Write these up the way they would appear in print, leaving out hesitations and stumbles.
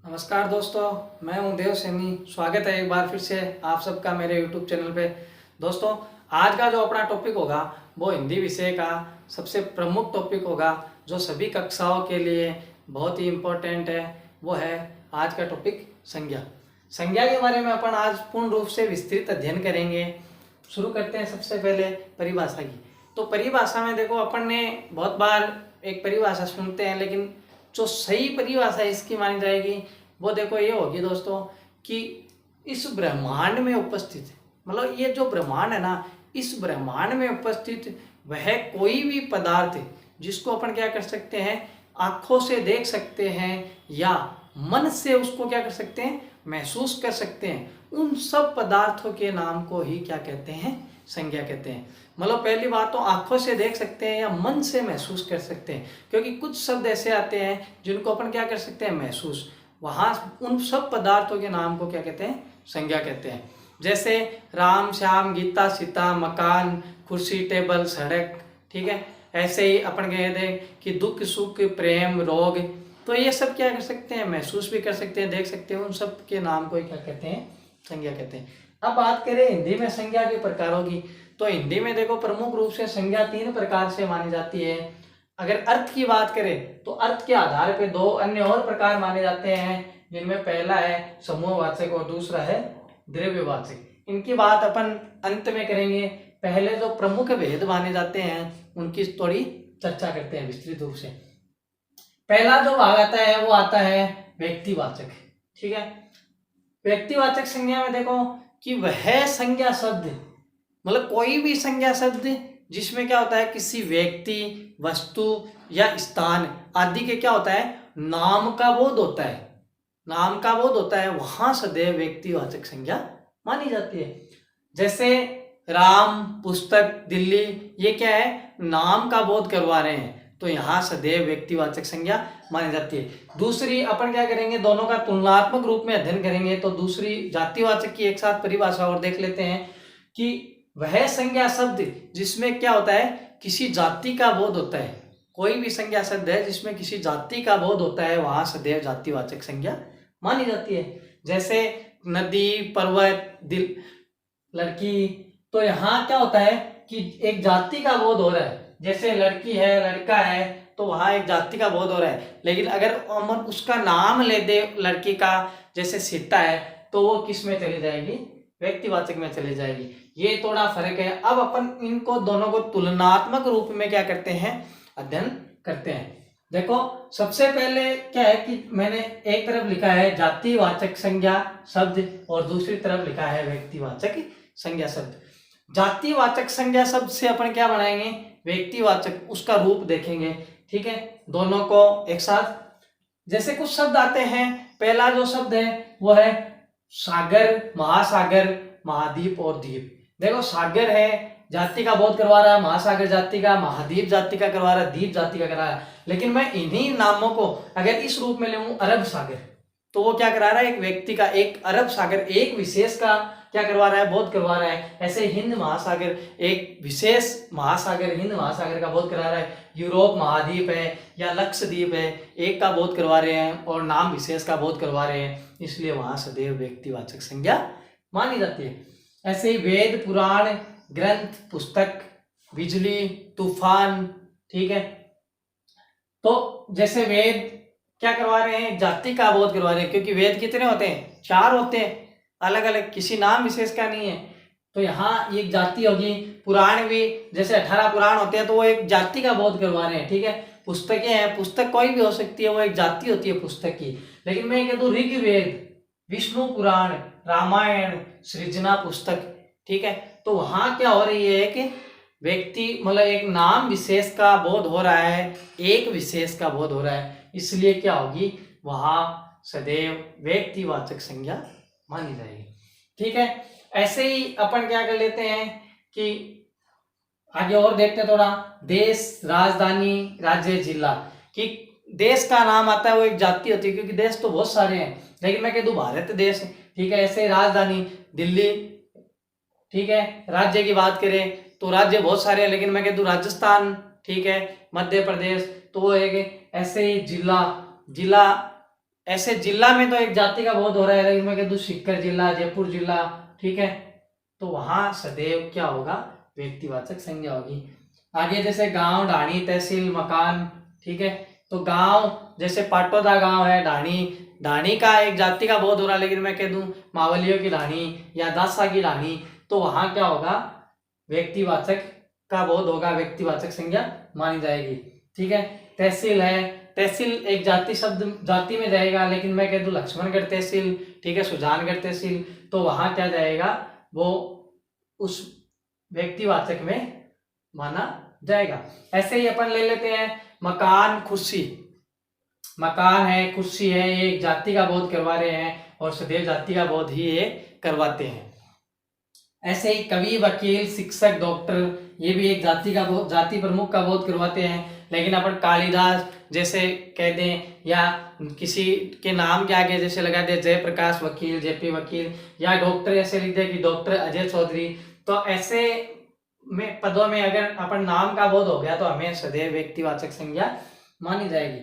नमस्कार दोस्तों, मैं हूं देव सैनी। स्वागत है एक बार फिर से आप सबका मेरे YouTube चैनल पे। दोस्तों, आज का जो अपना टॉपिक होगा वो हिंदी विषय का सबसे प्रमुख टॉपिक होगा, जो सभी कक्षाओं के लिए बहुत ही इम्पोर्टेंट है। वो है आज का टॉपिक संज्ञा। संज्ञा के बारे में अपन आज पूर्ण रूप से विस्तृत अध्ययन करेंगे। शुरू करते हैं सबसे पहले परिभाषा की। तो परिभाषा में देखो, अपन ने बहुत बार एक परिभाषा सुनते हैं, लेकिन जो सही परिभाषा इसकी मानी जाएगी वो देखो ये होगी दोस्तों कि इस ब्रह्मांड में उपस्थित है, मतलब ये जो ब्रह्मांड है ना, इस ब्रह्मांड में उपस्थित वह कोई भी पदार्थ है जिसको अपन क्या कर सकते हैं, आंखों से देख सकते हैं या मन से उसको क्या कर सकते हैं, महसूस कर सकते हैं। उन सब पदार्थों के नाम को ही क्या कहते हैं, संज्ञा कहते हैं। मतलब पहली बात तो आंखों से देख सकते हैं या मन से महसूस कर सकते हैं, क्योंकि कुछ शब्द ऐसे आते हैं जिनको अपन क्या कर सकते हैं, महसूस। वहां उन सब पदार्थों के नाम को क्या कहते हैं, संज्ञा कहते हैं। जैसे राम श्याम गीता सीता मकान कुर्सी टेबल सड़क, ठीक है। ऐसे ही अपन कहते हैं कि दुख सुख प्रेम रोग, तो ये सब क्या कर सकते हैं, महसूस भी कर सकते हैं, देख सकते हैं। उन सब के नाम को क्या कहते हैं, संज्ञा कहते हैं। अब बात करें हिंदी में संज्ञा के प्रकारों की, तो हिंदी में देखो प्रमुख रूप से संज्ञा तीन प्रकार से मानी जाती है। अगर अर्थ की बात करें तो अर्थ के आधार पे दो अन्य और प्रकार माने जाते हैं, जिनमें पहला है समूहवाचक और दूसरा है द्रव्यवाचक। इनकी बात अपन अंत में करेंगे। पहले जो प्रमुख भेद माने जाते हैं उनकी थोड़ी चर्चा करते हैं विस्तृत रूप से। पहला जो भाग आता है वो आता है व्यक्तिवाचक, ठीक है। व्यक्तिवाचक संज्ञा में देखो कि वह संज्ञा शब्द, मतलब कोई भी संज्ञा शब्द जिसमें क्या होता है, किसी व्यक्ति वस्तु या स्थान आदि के क्या होता है, नाम का बोध होता है, नाम का बोध होता है, वहां सदैव व्यक्तिवाचक संज्ञा मानी जाती है। जैसे राम पुस्तक दिल्ली, ये क्या है, नाम का बोध करवा रहे हैं, तो यहाँ सदैव व्यक्तिवाचक संज्ञा मानी जाती है। दूसरी अपन क्या करेंगे, दोनों का तुलनात्मक रूप में अध्ययन करेंगे। तो दूसरी जातिवाचक की एक साथ परिभाषा और देख लेते हैं कि वह संज्ञा शब्द जिसमें क्या होता है, किसी जाति का बोध होता है। कोई भी संज्ञा शब्द है जिसमें किसी जाति का बोध होता है, वहां सदैव जातिवाचक संज्ञा मानी जाती है। जैसे नदी पर्वत दिल लड़की, तो यहाँ क्या होता है कि एक जाति का बोध हो रहा है। जैसे लड़की है लड़का है, तो वहां एक जाति का बोध हो रहा है। लेकिन अगर हम उसका नाम ले दे लड़की का, जैसे सीता है, तो वो किस में चली जाएगी, व्यक्तिवाचक में चली जाएगी। ये थोड़ा फर्क है। अब अपन इनको दोनों को तुलनात्मक रूप में क्या करते हैं, अध्ययन करते हैं। देखो सबसे पहले क्या है कि मैंने एक तरफ लिखा है जातिवाचक संज्ञा शब्द और दूसरी तरफ लिखा है व्यक्तिवाचक संज्ञा शब्द। जातिवाचक संज्ञा शब्द से अपन क्या बनाएंगे, व्यक्तिवाचक, उसका रूप देखेंगे, ठीक है, दोनों को एक साथ। जैसे कुछ शब्द आते हैं, पहला जो शब्द है वो है सागर महासागर महाद्वीप और द्वीप। देखो सागर है जाति का बोध करवा रहा है, महासागर जाति का, महाद्वीप जाति का करवा रहा है, द्वीप जाति का करा रहा है। लेकिन मैं इन्हीं नामों को अगर इस रूप में लूं अरब सागर, तो वो क्या करा रहा है, एक व्यक्ति का, एक अरब सागर एक विशेष का क्या करवा रहा है, बोध करवा रहा है। ऐसे हिंद महासागर एक विशेष महासागर, हिंद महासागर का बोध करा रहा है। यूरोप महाद्वीप है या लक्षद्वीप है, एक का बोध करवा रहे हैं और नाम विशेष का बोध करवा रहे हैं, इसलिए वहां सदैव व्यक्तिवाचक संज्ञा मानी जाती है। ऐसे ही वेद पुराण ग्रंथ पुस्तक बिजली तूफान, ठीक है। तो जैसे वेद क्या करवा रहे हैं, जाति का बोध करवा रहे हैं, क्योंकि वेद कितने होते हैं, 4 होते हैं, अलग अलग, किसी नाम विशेष का नहीं है, तो यहाँ एक जाति होगी। पुराण भी जैसे 18 पुराण होते हैं, तो वो एक जाति का बोध करवा रहे हैं, ठीक है। पुस्तकें हैं, पुस्तक कोई भी हो सकती है, वो एक जाति होती है पुस्तक की। लेकिन मैं कह दूं ऋग्वेद विष्णु पुराण रामायण सृजना पुस्तक, ठीक है, तो वहां क्या हो रही है कि व्यक्ति, मतलब एक नाम विशेष का बोध हो रहा है, एक विशेष का बोध हो रहा है, इसलिए क्या होगी, वहां सदैव व्यक्तिवाचक संज्ञा मानी जाएगी, ठीक है। ऐसे ही अपन क्या कर लेते हैं कि आगे और देखते हैं थोड़ा, देश राजधानी राज्य जिला, कि देश का नाम आता है, वो एक जाति होती है, क्योंकि देश तो बहुत सारे हैं, लेकिन मैं कह दूं भारत देश, ठीक है। ऐसे राजधानी दिल्ली, ठीक है। राज्य की बात करें तो राज्य बहुत सारे हैं, लेकिन मैं कह दूं राजस्थान, ठीक है, मध्य प्रदेश, तो वो एक। ऐसे ही जिला, जिला ऐसे जिला में तो एक जाति का बोध हो रहा है, लेकिन मैं कह दूं सीकर जिला, जयपुर जिला, ठीक है, तो वहां सदैव क्या होगा, व्यक्तिवाचक संज्ञा होगी। आगे जैसे गांव, ढाणी, तहसील, मकान, ठीक है, तो गांव जैसे पाटोदा गांव है, ढाणी, ढाणी का एक जाति का बोध हो रहा है, लेकिन मैं कह दूं मावलियों की ढाणी या दासा की ढाणी, तो वहां क्या होगा, व्यक्तिवाचक का बोध होगा, व्यक्तिवाचक संज्ञा मानी जाएगी। ठीक है, तहसील है, तहसील एक जाति शब्द जाति में जाएगा, लेकिन मैं कह दूं लक्ष्मणगढ़ तहसील, ठीक है, सुजानगढ़ तहसील, तो वहां क्या जाएगा, वो उस व्यक्तिवाचक में माना जाएगा। ऐसे ही अपन ले लेते हैं मकान, कुर्सी, मकान है, कुर्सी है, ये एक जाति का बोध करवा रहे हैं और सदैव जाति का बोध ही ये करवाते हैं। ऐसे ही कवि, वकील, शिक्षक, डॉक्टर, ये भी एक जाति का बोध, जाति प्रमुख का बोध करवाते हैं, लेकिन अपन कालिदास जैसे कह दें या किसी के नाम के आगे जैसे लगा दे जयप्रकाश वकील, जेपी वकील, या डॉक्टर ऐसे लिख दे कि डॉक्टर अजय चौधरी, तो ऐसे में पदों में अगर अपन नाम का बोध हो गया तो हमें सदैव व्यक्तिवाचक संज्ञा मानी जाएगी।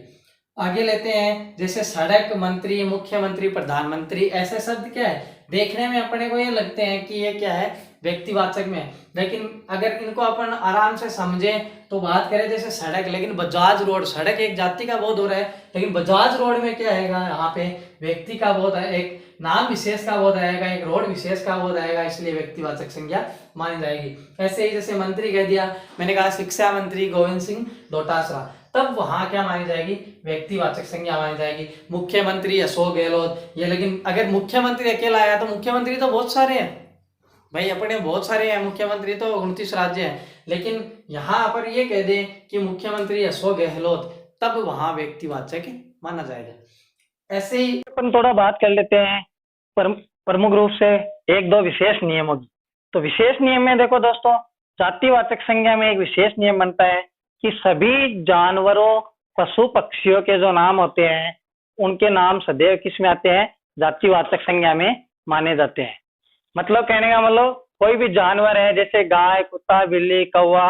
आगे लेते हैं जैसे सड़क, मंत्री, मुख्यमंत्री, प्रधानमंत्री, ऐसे शब्द क्या है, देखने में अपने को ये लगते हैं कि ये क्या है, व्यक्तिवाचक में, लेकिन अगर इनको अपन आराम से समझे तो बात करें जैसे सड़क, लेकिन बजाज रोड, सड़क एक जाति का बोध हो रहा है, लेकिन बजाज रोड में क्या आएगा, यहाँ पे व्यक्ति का बोध है, एक नाम विशेष का बोध आएगा, एक रोड विशेष का बोध आएगा, इसलिए व्यक्तिवाचक संज्ञा मानी जाएगी। ऐसे ही जैसे मंत्री कह दिया, मैंने कहा शिक्षा मंत्री गोविंद सिंह डोटासरा, तब वहां क्या मानी जाएगी, व्यक्तिवाचक संज्ञा मानी जाएगी। मुख्यमंत्री अशोक गहलोत, ये, लेकिन अगर मुख्यमंत्री अकेला आया तो मुख्यमंत्री तो बहुत सारे हैं भाई, अपने बहुत सारे हैं मुख्यमंत्री, तो 29 राज्य हैं, लेकिन यहाँ पर ये कह दें कि मुख्यमंत्री अशोक गहलोत, तब वहां व्यक्तिवाचक माना जाएगा। ऐसे ही अपन थोड़ा बात कर लेते हैं प्रमुख रूप से एक दो विशेष नियमों की। तो विशेष नियम में देखो दोस्तों, जातिवाचक संज्ञा में एक विशेष नियम बनता है कि सभी जानवरों, पशु पक्षियों के जो नाम होते हैं उनके नाम सदैव किस में आते हैं, जातिवाचक संज्ञा में माने जाते हैं। मतलब कहने का मतलब कोई भी जानवर है जैसे गाय, कुत्ता, बिल्ली, कौवा,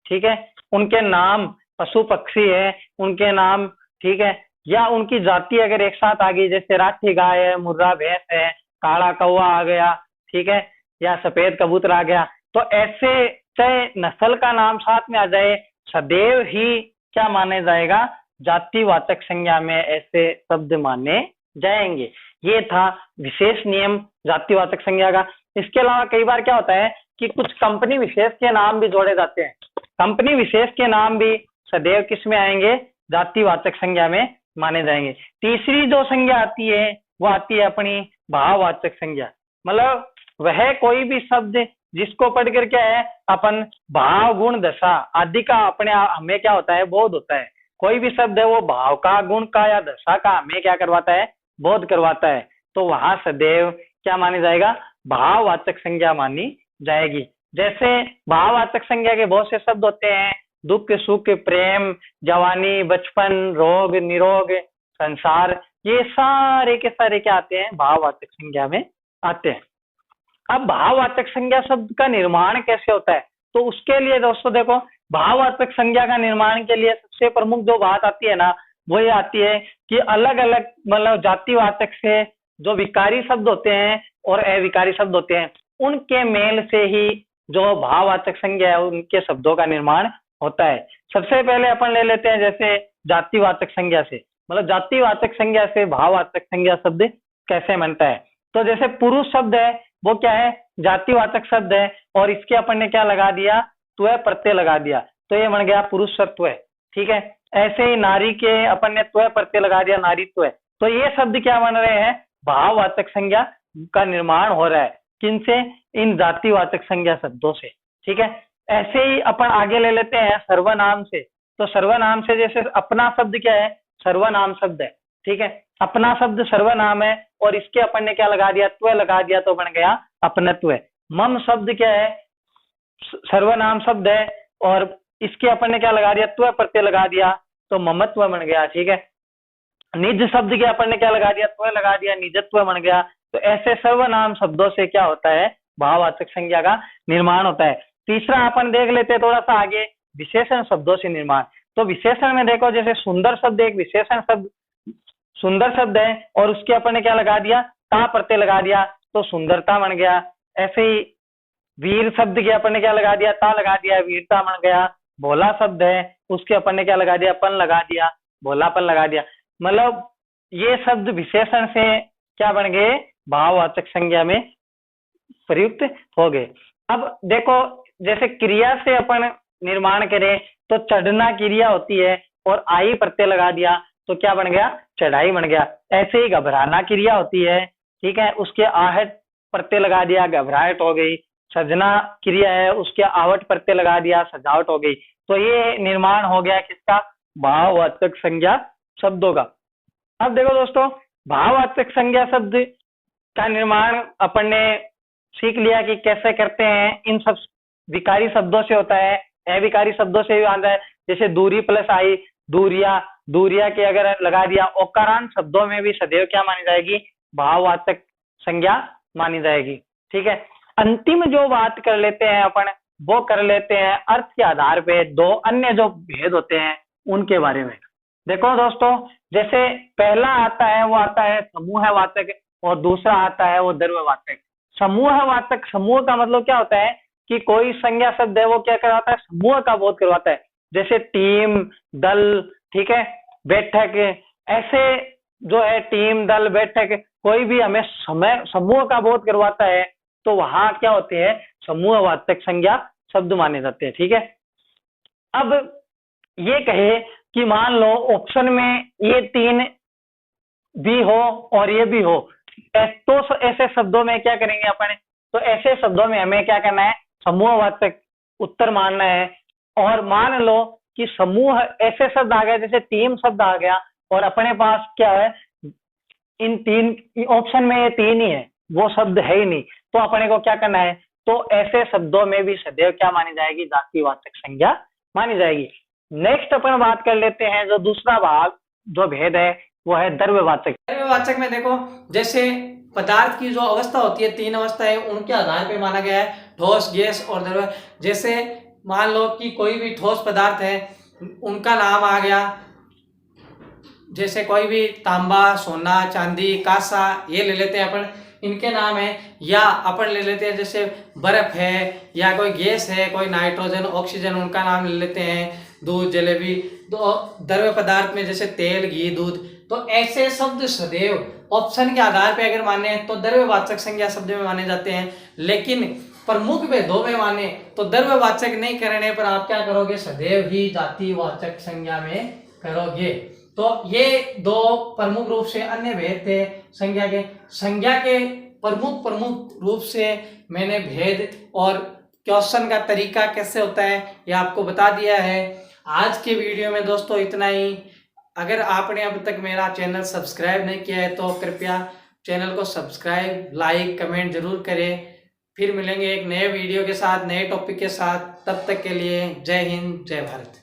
ठीक है, उनके नाम, पशु पक्षी है उनके नाम, ठीक है, या उनकी जाति अगर एक साथ आ गई, जैसे राठी गाय है, मुर्रा भैंस है, काला कौवा आ गया, ठीक है, या सफेद कबूतर आ गया, तो ऐसे चाहे नस्ल का नाम साथ में आ जाए, सदैव ही क्या माने जाएगा, जातिवाचक संज्ञा में ऐसे शब्द माने जाएंगे। ये था विशेष नियम जातिवाचक संज्ञा का। इसके अलावा कई बार क्या होता है कि कुछ कंपनी विशेष के नाम भी जोड़े जाते हैं, कंपनी विशेष के नाम भी सदैव किस में आएंगे, जातिवाचक संज्ञा में माने जाएंगे। तीसरी जो संज्ञा आती है वो आती है अपनी भाववाचक संज्ञा। मतलब वह कोई भी शब्द जिसको पढ़ कर क्या है, अपन भाव, गुण, दशा आदि का अपने हमें क्या होता है, बोध होता है। कोई भी शब्द है वो भाव का, गुण का या दशा का हमें क्या करवाता है, बोध करवाता है, तो वहां सदैव क्या मानी जाएगा, भाववाचक संज्ञा मानी जाएगी। जैसे भाववाचक संज्ञा के बहुत से शब्द होते हैं, दुख, सुख, प्रेम, जवानी, बचपन, रोग, निरोग, संसार, ये सारे के सारे क्या आते हैं, भाववाचक संज्ञा में आते हैं। अब भाववाचक संज्ञा शब्द का निर्माण कैसे होता है, तो उसके लिए दोस्तों देखो, भाववाचक संज्ञा का निर्माण के लिए सबसे प्रमुख जो बात आती है ना, वो ये आती है कि अलग अलग मतलब जातिवाचक से जो विकारी शब्द होते हैं और अविकारी शब्द होते हैं, उनके मेल से ही जो भाववाचक संज्ञा है उनके शब्दों का निर्माण होता है। सबसे पहले अपन ले लेते हैं जैसे जातिवाचक संज्ञा से, मतलब जातिवाचक संज्ञा से भाववाचक संज्ञा शब्द कैसे बनता है। तो जैसे पुरुष शब्द है वो क्या है, जातिवाचक शब्द है, और इसके अपन ने क्या लगा दिया, त्व प्रत्यय लगा दिया, तो ये बन गया पुरुष सत्व है, ठीक है। ऐसे ही नारी के अपन ने त्व प्रत्यय लगा दिया, नारीत्व है, तो ये शब्द क्या बन रहे हैं, भाववाचक संज्ञा का निर्माण हो रहा है, किनसे, इन जातिवाचक संज्ञा शब्दों से, ठीक है। ऐसे ही अपन आगे ले लेते हैं सर्वनाम से। तो सर्वनाम से जैसे अपना शब्द क्या है, सर्वनाम शब्द है, ठीक है, अपना शब्द सर्वनाम है, और इसके अपन ने क्या लगा दिया, त्व लगा दिया, तो बन गया अपनत्व। मम शब्द क्या है, सर्वनाम शब्द है, और इसके अपन ने क्या लगा दिया, त्व प्रत्यय लगा दिया, तो ममत्व बन गया, ठीक है। निज शब्द के अपन ने क्या लगा दिया, त्व लगा दिया, निजत्व बन गया। तो ऐसे सर्वनाम शब्दों से क्या होता है, भाववाचक संज्ञा का निर्माण होता है। तीसरा अपन देख लेते हैं थोड़ा सा आगे, विशेषण शब्दों से निर्माण। तो विशेषण में देखो, जैसे सुंदर शब्द एक विशेषण शब्द सुंदर शब्द है और उसके अपन ने क्या लगा दिया, ता प्रत्यय लगा दिया तो सुंदरता बन गया। ऐसे ही वीर शब्द के अपन ने क्या लगा दिया, ता लगा दिया, वीरता बन गया। भोला शब्द है उसके अपन ने क्या लगा दिया, पन लगा दिया, भोलापन लगा दिया। मतलब ये शब्द विशेषण से क्या बन गए, भाववाचक संज्ञा में प्रयुक्त हो गए। अब देखो जैसे क्रिया से अपन निर्माण करें तो चढ़ना क्रिया होती है और आई प्रत्यय लगा दिया तो क्या बन गया, चढ़ाई बन गया। ऐसे ही घबराना क्रिया होती है, ठीक है, उसके आहट प्रत्यय लगा दिया, घबराहट हो गई। सजना क्रिया है, उसके आवट प्रत्यय लगा दिया, सजावट हो गई। तो ये निर्माण हो गया किसका, भाववाचक संज्ञा शब्दों का। अब देखो दोस्तों, भाववाचक संज्ञा शब्द का निर्माण अपन ने सीख लिया कि कैसे करते हैं। इन सब विकारी शब्दों से होता है, अविकारी शब्दों से भी आता है। जैसे दूरी प्लस आई, दूरिया, दूरिया के अगर लगा दिया, औकारांत शब्दों में भी सदैव क्या मानी जाएगी, भाववाचक संज्ञा मानी जाएगी। ठीक है, अंतिम जो बात कर लेते हैं अपन, वो कर लेते हैं अर्थ के आधार पे दो अन्य जो भेद होते हैं उनके बारे में। देखो दोस्तों, जैसे पहला आता है वो आता है समूहवाचक और दूसरा आता है वो द्रव्यवाचक। समूहवाचक, समूह का मतलब क्या होता है कि कोई संज्ञा शब्द है वो क्या करवाता है, समूह का बोध करवाता है। जैसे टीम, दल, ठीक है, बैठक, ऐसे जो है टीम, दल, बैठक, कोई भी हमें समय समूह का बोध करवाता है तो वहां क्या होते हैं, समूहवाचक संज्ञा शब्द माने जाते हैं। ठीक है, अब ये कहे कि मान लो ऑप्शन में ये तीन भी हो और ये भी हो, तो ऐसे शब्दों में क्या करेंगे अपन, तो ऐसे शब्दों में हमें क्या करना है, समूहवाचक उत्तर मानना है। और मान लो कि समूह ऐसे शब्द आ गए, जैसे टीम शब्द आ गया और अपने पास क्या है, इन तीन ऑप्शन में ये तीन ही है, वो शब्द है ही नहीं, तो अपने को क्या करना है, तो ऐसे शब्दों में भी सदैव क्या मानी जाएगी, जातिवाचक संज्ञा मानी जाएगी। नेक्स्ट अपन बात कर लेते हैं, जो दूसरा भाग जो भेद है वो है द्रव्यवाचक। द्रव्यवाचक में देखो, जैसे पदार्थ की जो अवस्था होती है, तीन अवस्था है, उनके आधार पे माना गया है ठोस, गैस और द्रव्य। जैसे मान लो कि कोई भी ठोस पदार्थ है, उनका नाम आ गया, जैसे कोई भी तांबा, सोना, चांदी, कांसा, ये ले लेते हैं अपन, इनके नाम है। या अपन ले लेते हैं जैसे बर्फ है, या कोई गैस है, कोई नाइट्रोजन, ऑक्सीजन, उनका नाम ले लेते हैं। दूध, जलेबी, तो द्रव्य पदार्थ में जैसे तेल, घी, दूध। तो ऐसे शब्द सदैव ऑप्शन के आधार पे अगर माने तो द्रव्यवाचक संज्ञा शब्द में माने जाते हैं, लेकिन प्रमुख भेदों में माने तो द्रव्यवाचक नहीं करने पर आप क्या करोगे, सदैव ही जातिवाचक संज्ञा में करोगे। तो ये दो प्रमुख रूप से अन्य भेद थे संज्ञा के। संज्ञा के प्रमुख रूप से मैंने भेद और क्वेश्चन का तरीका कैसे होता है ये आपको बता दिया है। आज के वीडियो में दोस्तों इतना ही। अगर आपने अब तक मेरा चैनल सब्सक्राइब नहीं किया है तो कृपया चैनल को सब्सक्राइब, लाइक, कमेंट जरूर करें। फिर मिलेंगे एक नए वीडियो के साथ, नए टॉपिक के साथ। तब तक के लिए जय हिंद, जय भारत।